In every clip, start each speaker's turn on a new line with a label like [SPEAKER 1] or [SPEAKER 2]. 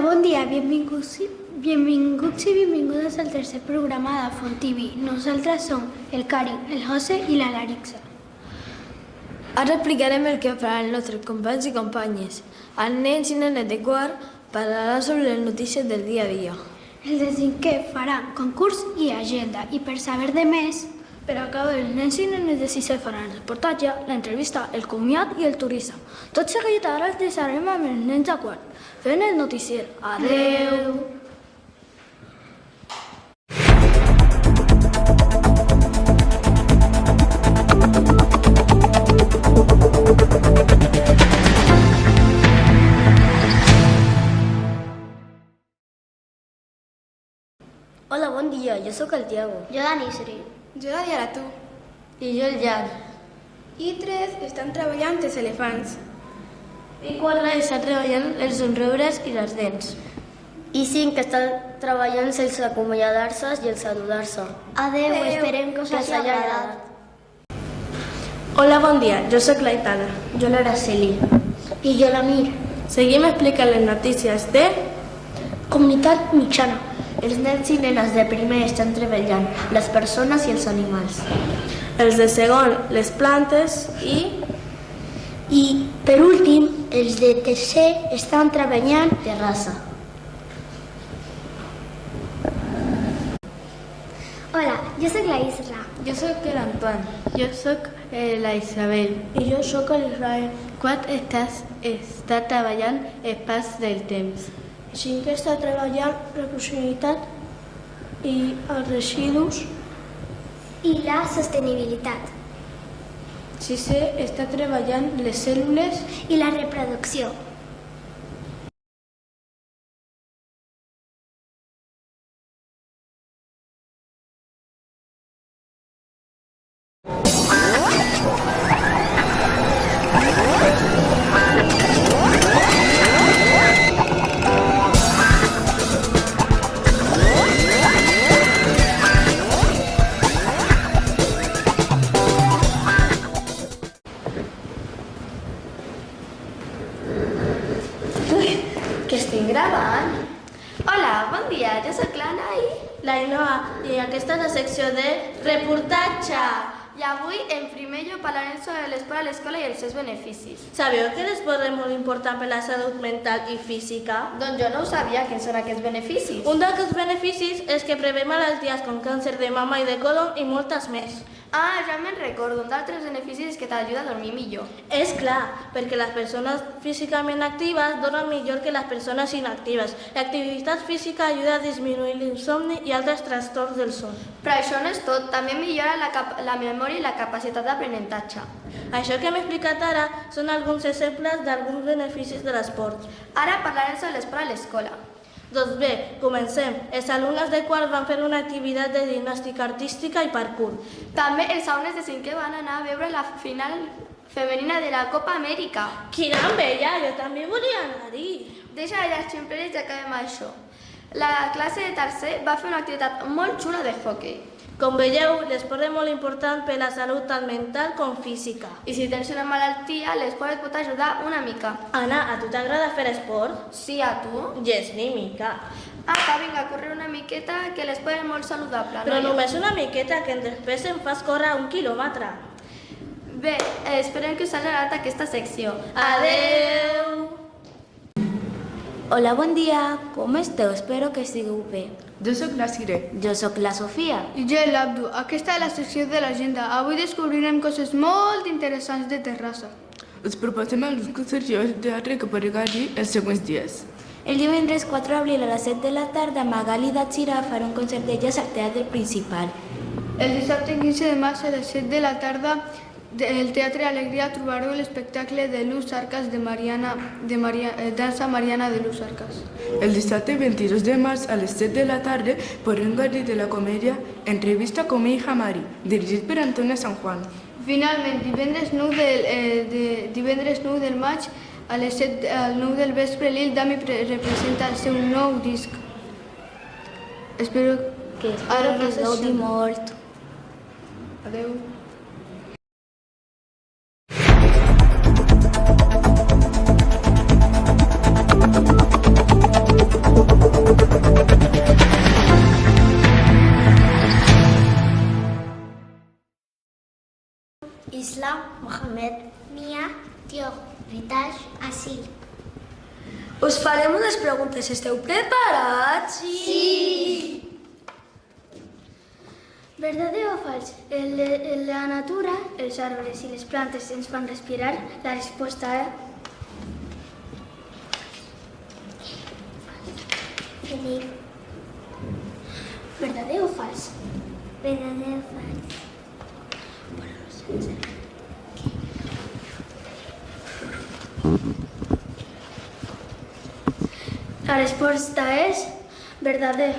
[SPEAKER 1] bon dia, benvinguts i benvingudes al tercer programa de Font TV. Nosaltres som el Cari, el José i la Larixa.
[SPEAKER 2] Ara explicarem el que faran els nostres companys i companyes. Els nens i nenes de quart parlaran sobre les notícies del dia a dia.
[SPEAKER 1] El de cinquè faran concurs i agenda. I per saber de més,
[SPEAKER 2] Per acabar, els nens i nenes de sisè faran el reportatge, l'entrevista, el comiat i el turisme. Tot seguit ara els deixarem amb els nens de quart, fent el noticier. Adeu!
[SPEAKER 3] Hola, bon dia, jo sóc el Tiago.
[SPEAKER 1] jo la Nisri.
[SPEAKER 4] Jo la Diara, tu.
[SPEAKER 3] I jo el Jan.
[SPEAKER 4] I tres estan treballant els elefants.
[SPEAKER 3] I quatre estan treballant els somriures i les dents. I cinc estan treballant sense acomiadar-se i el saludar-se.
[SPEAKER 1] Adeu, esperem que us hagi agradat.
[SPEAKER 5] Hola, bon dia, jo sóc l'Aitana.
[SPEAKER 3] Jo l'Araceli.
[SPEAKER 1] I jo la Mir.
[SPEAKER 5] Seguim explicant les notícies de...
[SPEAKER 1] Comunitat mitjana.
[SPEAKER 3] Els nens i nenes de primer estan treballant, les persones i els animals.
[SPEAKER 5] Els de segon, les plantes i...
[SPEAKER 1] I, per últim, els de tercer estan treballant.
[SPEAKER 3] Terrassa.
[SPEAKER 1] Hola, jo sóc la Isra.
[SPEAKER 2] Jo sóc l'Antoine. Jo sóc la Isabel.
[SPEAKER 5] I jo sóc l'Israel.
[SPEAKER 2] Quart està treballant el pas del temps.
[SPEAKER 5] Cinc està treballant la proximitat i els residus.
[SPEAKER 1] I la sostenibilitat.
[SPEAKER 5] Sisè està treballant les cèl·lules.
[SPEAKER 1] I la reproducció.
[SPEAKER 2] Que estic gravant?
[SPEAKER 6] Hola, bon dia, jo sóc l'Anna
[SPEAKER 2] I aquesta és la secció de reportatge.
[SPEAKER 6] i avui en primer lloc parlarem sobre l'esport a l'escola i els seus beneficis.
[SPEAKER 2] Sabeu que l'esport és molt important per la salut mental i física?
[SPEAKER 6] Doncs jo no ho sabia, quins són aquests beneficis.
[SPEAKER 2] Un d'aquests beneficis és que prevé malalties com càncer de mama i de colon i moltes més.
[SPEAKER 6] Ah, ja me'n recordo, un d'altres beneficis és que t'ajuda a dormir millor.
[SPEAKER 2] És clar, perquè les persones físicament actives dormen millor que les persones inactives. L'activitat física ajuda a disminuir l'insomni i altres trastorns del son.
[SPEAKER 6] Però això no és tot, també millora la memòria i la capacitat d'aprenentatge.
[SPEAKER 2] Això que hem explicat ara són alguns exemples d'alguns beneficis de l'esport.
[SPEAKER 6] Ara parlarem sobre l'esport a l'escola.
[SPEAKER 2] Doncs bé, comencem. Els alumnes de quart van fer una activitat de gimnàstica artística i parkour.
[SPEAKER 6] També els alumnes de cinquè van anar a veure la final femenina de la Copa Amèrica.
[SPEAKER 2] Quina enveja, jo també volia anar-hi.
[SPEAKER 6] Deixa de ximpleres i acabem això. La classe de tercer va fer una activitat molt xula de hoquei.
[SPEAKER 2] Com veieu, l'esport és molt important per la salut tant mental com física.
[SPEAKER 6] I si tens una malaltia, l'esport et pot ajudar una mica.
[SPEAKER 2] Anna, a tu t'agrada fer esport?
[SPEAKER 6] Sí, a tu?
[SPEAKER 2] Yes, ni mica.
[SPEAKER 6] Apa, vinga, corre una miqueta, que l'esport és molt saludable.
[SPEAKER 2] Però
[SPEAKER 6] noia.
[SPEAKER 2] només una miqueta, que després em fas córrer 1 quilòmetre.
[SPEAKER 6] Bé, esperem que us hagi agradat aquesta secció.
[SPEAKER 2] Adeu!
[SPEAKER 3] Hola, bon dia. Com esteu? Espero que estigueu bé.
[SPEAKER 7] Jo sóc la Sire.
[SPEAKER 3] Jo sóc la Sofia.
[SPEAKER 4] I jo l'Abdu. Aquesta és la secció de l'agenda. Avui descobrirem coses molt interessants de Terrassa.
[SPEAKER 7] Us proposem alguns concerts de teatre que podreu gaudir els següents dies.
[SPEAKER 3] El divendres 4 d'abril a les 7 de la tarda, Magali Dachira farà un concert de jazz al Teatre Principal.
[SPEAKER 4] El dissabte 15 de març a les 7 de la tarda, al Teatre Alegria trobareu l'espectacle de Luz Arcas de dansa Mariana de Luz Arcas.
[SPEAKER 7] El dissabte 22 de març a les 7 de la tarda podrem gaudir de la comèdia Entrevista con mi hija Mari, dirigit per Antonia San Juan.
[SPEAKER 4] Finalment, divendres 9 del maig a les 7 al 9 del vespre, Lil Dami representa el seu nou disc. Espero
[SPEAKER 3] Que
[SPEAKER 4] ara
[SPEAKER 3] us gaudi molt.
[SPEAKER 4] Adeu.
[SPEAKER 6] Us farem unes preguntes. Esteu preparats?
[SPEAKER 1] Sí! ¿Verdadero o fals? En la natura, els arbres i les plantes ens fan respirar. La resposta és... ¿Verdadero o fals? Verdadero o fals. La resposta és verdader.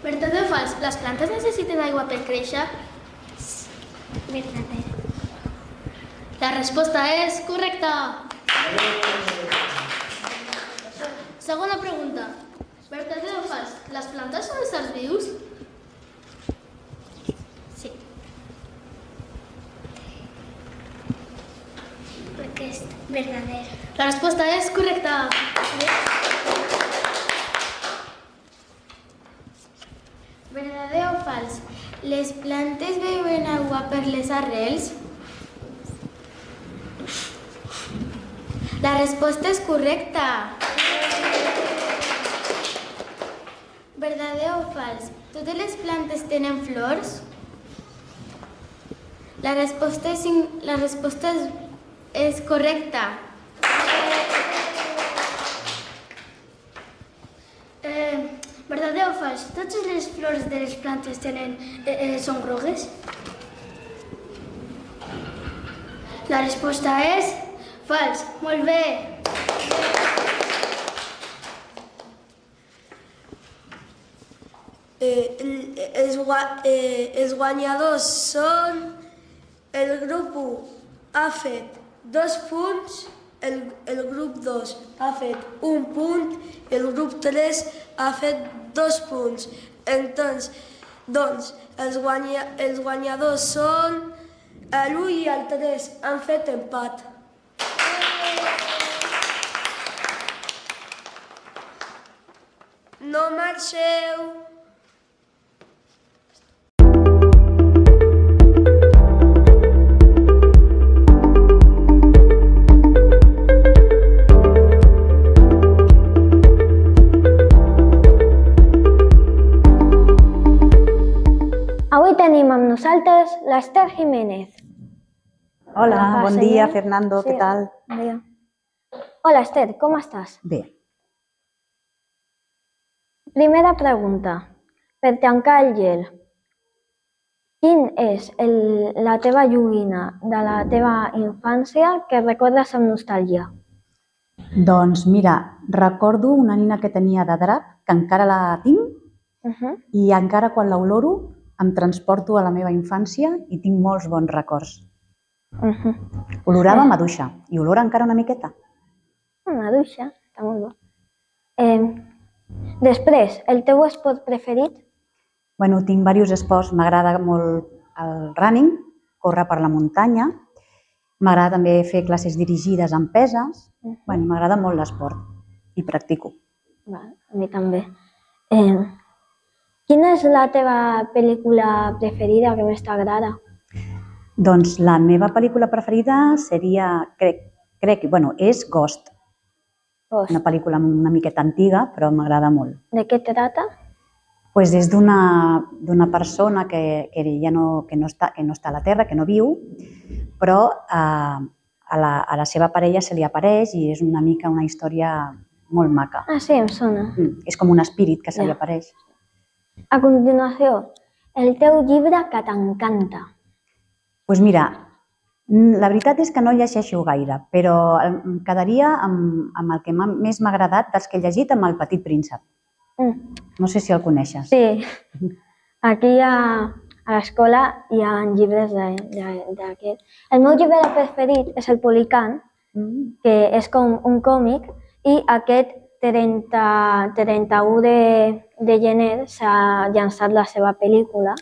[SPEAKER 1] ¿Verdadero o fals? Les plantes necessiten aigua per créixer? Verdader. La resposta és correcta. Segona pregunta. ¿Verdadero o fals? Les plantes són éssers vius? Sí. Aquest, verdader. La resposta és correcta. ¿Verdadero o fals? Les plantes beuen aigua per les arrels? La resposta és correcta. ¿Verdadero o fals? Totes les plantes tenen flors? La resposta és correcta. ¿Verdadero o fals? Totes les flors de les plantes són grogues? La resposta és fals. Molt bé.
[SPEAKER 6] Els guanyadors són el grup 1 ha fet 2 punts, el grup 2 ha fet 1 punt i el grup 3 ha fet 2 punts. Doncs els guanyadors són l'1 i el 3 han fet empat. No marxeu!
[SPEAKER 8] Avui tenim amb nosaltres l'Ester Jiménez.
[SPEAKER 9] Hola, bon dia, Fernando,
[SPEAKER 8] Sí,
[SPEAKER 9] què tal?
[SPEAKER 8] bon dia. Hola, Esther, com estàs?
[SPEAKER 9] Bé,
[SPEAKER 8] Primera pregunta. Per tancar el gel, quin és la teva joguina de la teva infància que recordes amb nostàlgia?
[SPEAKER 9] doncs mira, recordo una nina que tenia de drac, que encara la tinc, i encara quan l'oloro em transporto a la meva infància i tinc molts bons records. Olorava a maduixa i olora encara una miqueta.
[SPEAKER 8] Una duixa, està molt bo. Després, el teu esport preferit?
[SPEAKER 9] Bueno, tinc diversos esports, m'agrada molt el running, córrer per la muntanya, m'agrada també fer classes dirigides amb peses, bueno, m'agrada molt l'esport i practico.
[SPEAKER 8] A mi també. Quina és la teva pel·lícula preferida que més t'agrada?
[SPEAKER 9] Doncs la meva pel·lícula preferida seria, és Ghost, una pel·lícula una miqueta antiga, però m'agrada molt.
[SPEAKER 8] De què trata?
[SPEAKER 9] Pues és d'una persona que ja no està a la Terra, que no viu, però a la seva parella se li apareix i és una mica una història molt maca.
[SPEAKER 8] Ah, sí, em sona.
[SPEAKER 9] És com un espírit que se li apareix.
[SPEAKER 8] A continuació, el teu llibre que t'encanta.
[SPEAKER 9] Doncs mira, la veritat és que no llegeixo gaire, però em quedaria amb el que més m'ha agradat dels que he llegit, amb El petit príncep. No sé si el coneixes.
[SPEAKER 8] Sí, aquí a l'escola hi ha llibres d'aquest. El meu llibre preferit és El Polican, que és com un còmic, i aquest 31 de gener s'ha llançat la seva pel·lícula,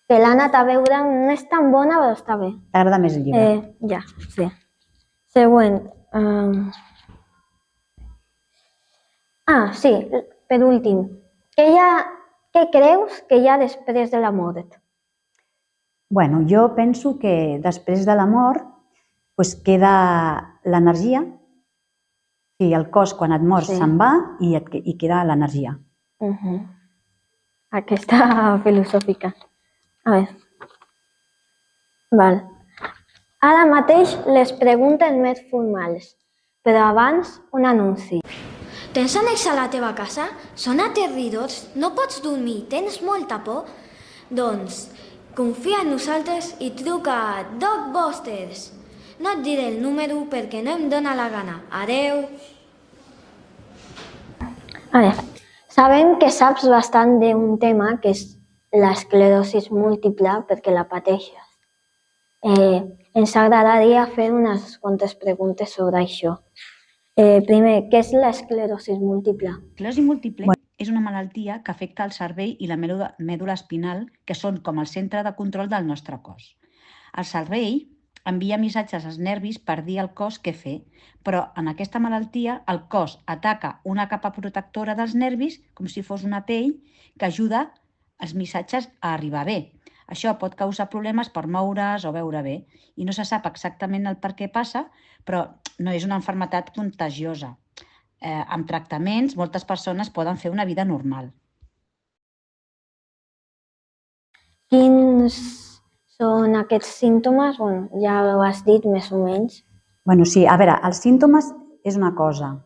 [SPEAKER 8] que l'ha anat a veure, no és tan bona, però està bé.
[SPEAKER 9] T'agrada més el llibre?
[SPEAKER 8] Ja, sí. Següent. Sí, per últim. Què creus que hi ha després de la mort?
[SPEAKER 9] Bueno, jo penso que després de la mort queda l'energia, i el cos quan et mors se'n va i queda l'energia.
[SPEAKER 8] Aquesta filosòfica. A veure. Val. Ara mateix les preguntes més formals, però abans un anunci.
[SPEAKER 2] Tens ànecs a la teva casa? Són aterridors? No pots dormir? Tens molta por? Doncs confia en nosaltres i truca a Dogbusters. No et diré el número perquè no em dóna la gana. Adeu!
[SPEAKER 8] A veure, sabem que saps bastant d'un tema que és l'esclerosi múltiple perquè la pateixes. Ens agradaria fer unes quantes preguntes sobre això. Primer, què és l'esclerosi múltiple?
[SPEAKER 9] L'esclerosi múltiple és una malaltia que afecta el cervell i la mèdula espinal, que són com el centre de control del nostre cos. El cervell envia missatges als nervis per dir al cos què fer, però en aquesta malaltia el cos ataca una capa protectora dels nervis, com si fos una pell, que ajuda els missatges a arribar bé. Això pot causar problemes per moure's o veure bé, i no se sap exactament el per què passa, però no és una malaltia contagiosa. Amb tractaments, moltes persones poden fer una vida normal.
[SPEAKER 8] Quins són aquests símptomes? Bueno, ja ho has dit més o menys.
[SPEAKER 9] Sí, a veure, els símptomes és una cosa.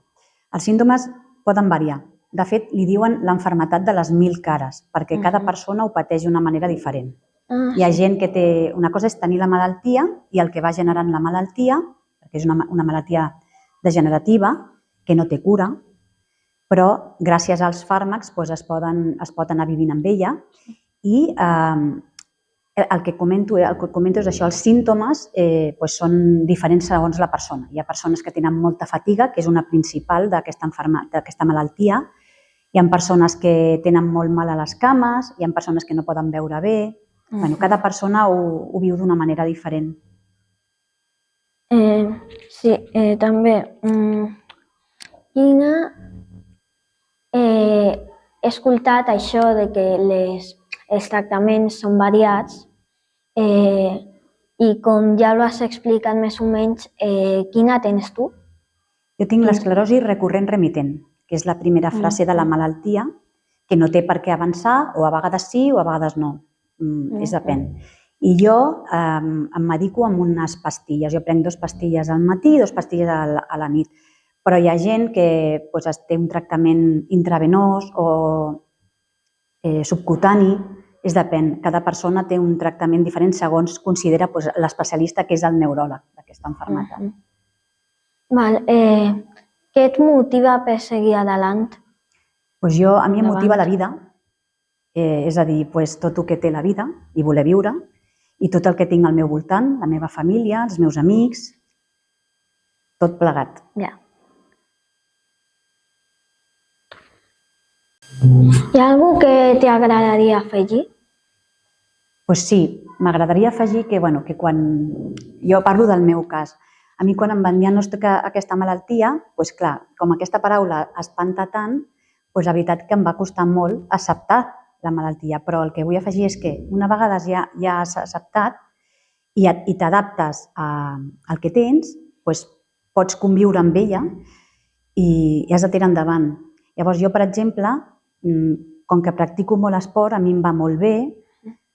[SPEAKER 9] Els símptomes poden variar. De fet, li diuen l'enfermetat de les 1000 cares, perquè cada persona ho pateix d'una manera diferent. Hi ha gent que té... Una cosa és tenir la malaltia i el que va generant la malaltia, perquè és una malaltia degenerativa, que no té cura, però gràcies als fàrmacs es pot anar vivint amb ella, i el que comento és això, els símptomes són diferents segons la persona. Hi ha persones que tenen molta fatiga, que és una principal d'aquesta malaltia, hi ha persones que tenen molt mal a les cames, hi ha persones que no poden veure bé. Cada persona ho viu d'una manera diferent.
[SPEAKER 8] Sí, també. He escoltat això de que els tractaments són variats i com ja ho has explicat més o menys, quina tens tu?
[SPEAKER 9] Jo tinc l'esclerosi recurrent remitent, que és la primera fase de la malaltia, que no té per què avançar, o a vegades sí o a vegades no. Depèn. I jo em medico amb unes pastilles. Jo prenc 2 pastilles al matí i 2 pastilles a la nit. Però hi ha gent que té un tractament intravenós o subcutani. Depèn. Cada persona té un tractament diferent segons considera l'especialista, que és el neuròleg d'aquesta malaltia.
[SPEAKER 8] Què et motiva per seguir endavant?
[SPEAKER 9] A mi em motiva la vida. És a dir, tot el que té la vida i voler viure, i tot el que tinc al meu voltant, la meva família, els meus amics, tot plegat.
[SPEAKER 8] Hi ha alguna cosa que t'agradaria afegir?
[SPEAKER 9] Doncs sí, m'agradaria afegir que quan jo parlo del meu cas, a mi quan em van diagnosticar aquesta malaltia, clar, com aquesta paraula espanta tant, la veritat que em va costar molt acceptar la malaltia, però el que vull afegir és que una vegada ja has acceptat i t'adaptes al que tens, pots conviure amb ella i has de tirar endavant. Llavors jo, per exemple, com que practico molt esport, a mi em va molt bé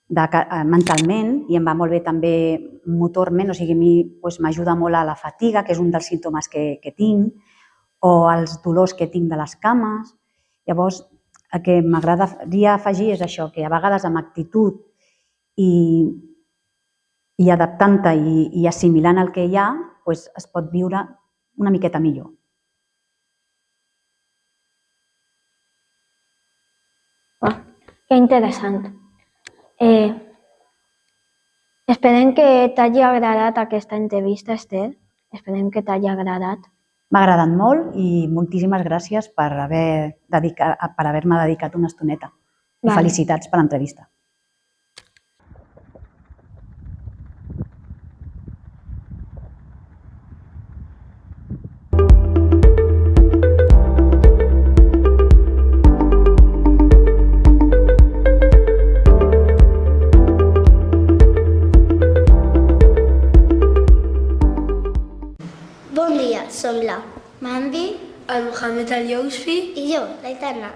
[SPEAKER 9] mentalment i em va molt bé també motorment, o sigui, a mi m'ajuda molt a la fatiga, que és un dels símptomes que tinc, o als dolors que tinc de les cames. Llavors, el que m'agradaria afegir és això, que a vegades amb actitud i adaptant-te i assimilant el que hi ha, es pot viure una miqueta millor.
[SPEAKER 8] Que interessant. Esperem que t'hagi agradat aquesta entrevista, Esther. Esperem que t'hagi agradat.
[SPEAKER 9] M'ha agradat molt i moltíssimes gràcies per haver-me dedicat una estoneta. I felicitats per l'entrevista.
[SPEAKER 3] Bon dia, som la
[SPEAKER 1] Mandy
[SPEAKER 6] El Mohamed El Yousfi.
[SPEAKER 3] i jo, l'Aitana.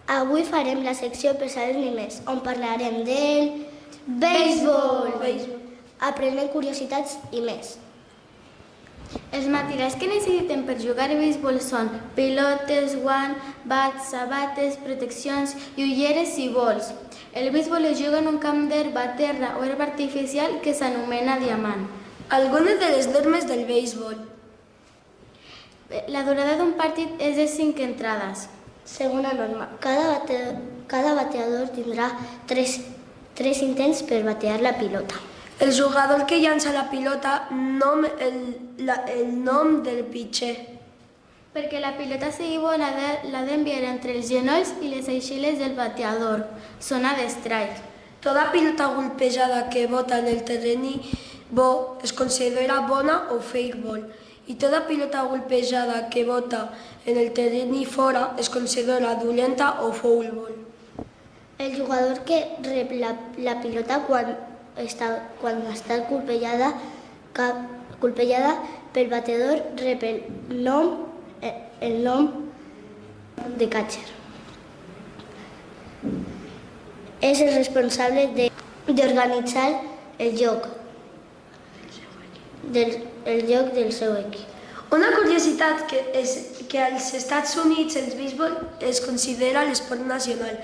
[SPEAKER 3] Avui farem la secció Pesades ni més, on parlarem del béisbol. Aprenem curiositats i més.
[SPEAKER 1] Els materials que necessitem per jugar a béisbol són pilotes, guants, bats, sabates, proteccions i ulleres i bols. El béisbol es juga en un camp d'herba, terra o herba artificial que s'anomena diamant.
[SPEAKER 6] Algunes de les normes del béisbol.
[SPEAKER 1] La durada d'un partit és de 5 entrades.
[SPEAKER 3] Segona norma, cada bateador tindrà 3 intents per batear la pilota.
[SPEAKER 6] El jugador que llança la pilota nom el nom del pitcher.
[SPEAKER 1] Perquè la pilota sigui bona l'ha d'enviar entre els genolls i les aixelles del bateador, zona de strike.
[SPEAKER 6] Toda pilota golpejada que bota en el terreny bo es considera bona o fair ball. I toda pilota golpejada que bota en el terreny fora es considera dolenta o foul ball.
[SPEAKER 3] El jugador que rep la pilota quan està colpejada pel batedor rep el nom de catcher. És el responsable d'organitzar el joc del seu equip.
[SPEAKER 6] Una curiositat és que als Estats Units el béisbol es considera l'esport nacional.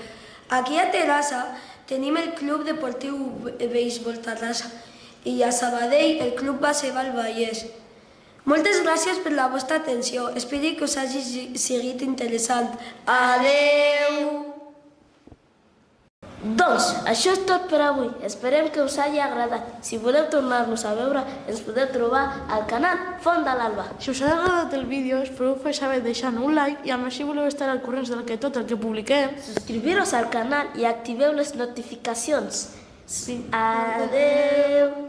[SPEAKER 6] Aquí a Terrassa tenim el Club Deportiu Béisbol Terrassa i a Sabadell el Club Baseball Vallès. Moltes gràcies per la vostra atenció. Espero que us hagi sigut interessant. Adeu!
[SPEAKER 3] Doncs això és tot per avui. Esperem que us hagi agradat. Si voleu tornar-nos a veure, ens podeu trobar al canal Font de l'Alba.
[SPEAKER 10] Si us ha agradat el vídeo, espereu fer saber deixant un like i a més si voleu estar al corrent de tot el que publiquem,
[SPEAKER 3] Subscriviu-vos al canal i activeu les notificacions. Adeu!